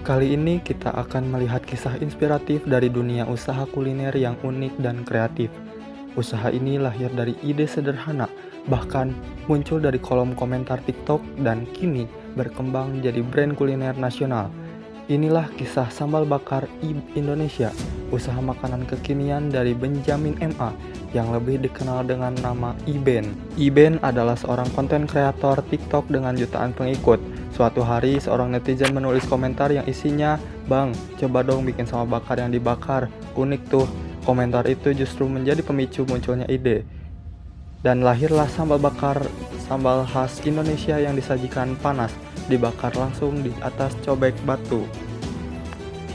Kali ini kita akan melihat kisah inspiratif dari dunia usaha kuliner yang unik dan kreatif. Usaha ini lahir dari ide sederhana, bahkan muncul dari kolom komentar TikTok dan kini berkembang jadi brand kuliner nasional. Inilah kisah sambal bakar Indonesia, usaha makanan kekinian dari Benjamin M.A. yang lebih dikenal dengan nama Iben. Iben adalah seorang konten kreator TikTok dengan jutaan pengikut. Suatu hari, seorang netizen menulis komentar yang isinya, "Bang, coba dong bikin sambal bakar yang dibakar. Unik tuh." Komentar itu justru menjadi pemicu munculnya ide. Dan lahirlah sambal bakar, sambal khas Indonesia yang disajikan panas, dibakar langsung di atas cobek batu.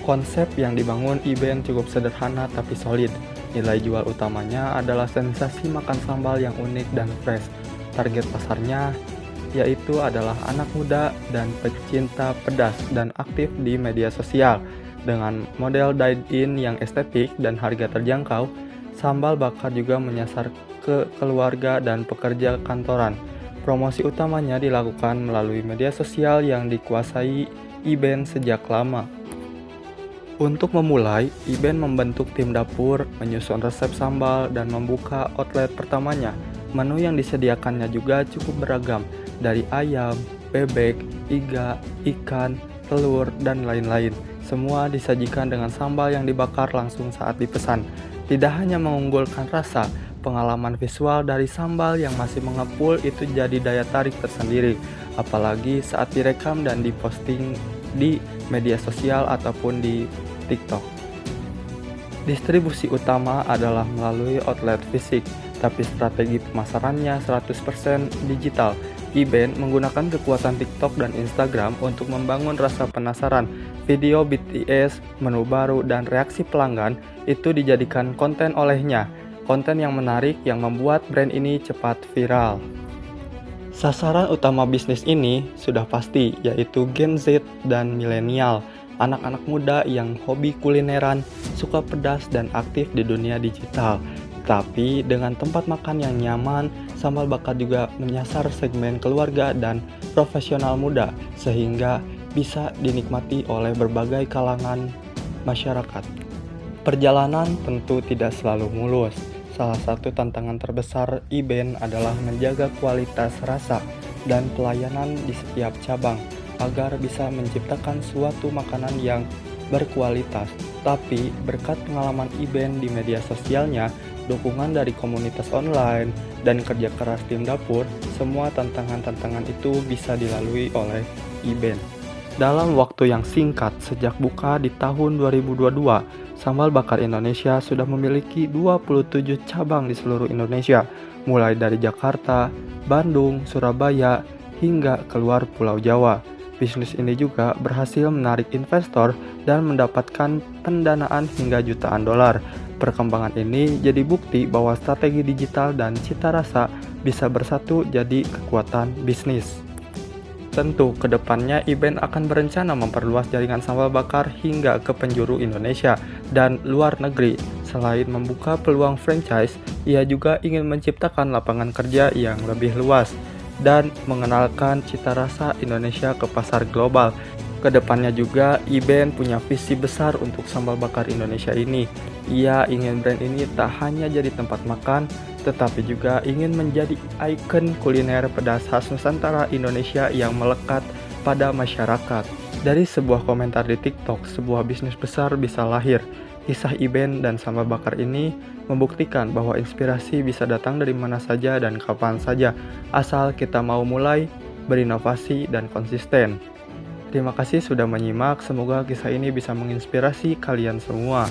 Konsep yang dibangun Iben cukup sederhana tapi solid. Nilai jual utamanya adalah sensasi makan sambal yang unik dan fresh. Target pasarnya yaitu adalah anak muda dan pecinta pedas dan aktif di media sosial. Dengan model dine-in yang estetik dan harga terjangkau, sambal bakar juga menyasar ke keluarga dan pekerja kantoran. Promosi utamanya dilakukan melalui media sosial yang dikuasai Iben sejak lama. Untuk memulai, Iben membentuk tim dapur, menyusun resep sambal, dan membuka outlet pertamanya. Menu yang disediakannya juga cukup beragam, dari ayam, bebek, iga, ikan, telur, dan lain-lain. Semua disajikan dengan sambal yang dibakar langsung saat dipesan. Tidak hanya mengunggulkan rasa, pengalaman visual dari sambal yang masih mengepul itu jadi daya tarik tersendiri, apalagi saat direkam dan diposting di media sosial ataupun di TikTok. Distribusi utama adalah melalui outlet fisik, tapi strategi pemasarannya 100% digital. Iben menggunakan kekuatan TikTok dan Instagram untuk membangun rasa penasaran. Video BTS, menu baru, dan reaksi pelanggan itu dijadikan konten olehnya. Konten yang menarik yang membuat brand ini cepat viral. Sasaran utama bisnis ini sudah pasti, yaitu Gen Z dan milenial. Anak-anak muda yang hobi kulineran, suka pedas, dan aktif di dunia digital. Tapi dengan tempat makan yang nyaman, sambal bakar juga menyasar segmen keluarga dan profesional muda, sehingga bisa dinikmati oleh berbagai kalangan masyarakat. Perjalanan tentu tidak selalu mulus. Salah satu tantangan terbesar Iben adalah menjaga kualitas rasa dan pelayanan di setiap cabang, agar bisa menciptakan suatu makanan yang berkualitas. Tapi berkat pengalaman Iben di media sosialnya, dukungan dari komunitas online, dan kerja keras tim dapur, semua tantangan-tantangan itu bisa dilalui oleh Iben. Dalam waktu yang singkat sejak buka di tahun 2022, Sambal Bakar Indonesia sudah memiliki 27 cabang di seluruh Indonesia, mulai dari Jakarta, Bandung, Surabaya, hingga keluar Pulau Jawa. Bisnis ini juga berhasil menarik investor dan mendapatkan pendanaan hingga jutaan dolar. Perkembangan ini jadi bukti bahwa strategi digital dan cita rasa bisa bersatu jadi kekuatan bisnis. Tentu, kedepannya Iben akan berencana memperluas jaringan sambal bakar hingga ke penjuru Indonesia dan luar negeri. Selain membuka peluang franchise, ia juga ingin menciptakan lapangan kerja yang lebih luas dan mengenalkan cita rasa Indonesia ke pasar global. Kedepannya juga, Iben punya visi besar untuk sambal bakar Indonesia ini. Ia ingin brand ini tak hanya jadi tempat makan, tetapi juga ingin menjadi ikon kuliner pedas khas Nusantara Indonesia yang melekat pada masyarakat. Dari sebuah komentar di TikTok, sebuah bisnis besar bisa lahir. Kisah Iben dan sambal bakar ini membuktikan bahwa inspirasi bisa datang dari mana saja dan kapan saja, asal kita mau mulai, berinovasi, dan konsisten. Terima kasih sudah menyimak, semoga kisah ini bisa menginspirasi kalian semua.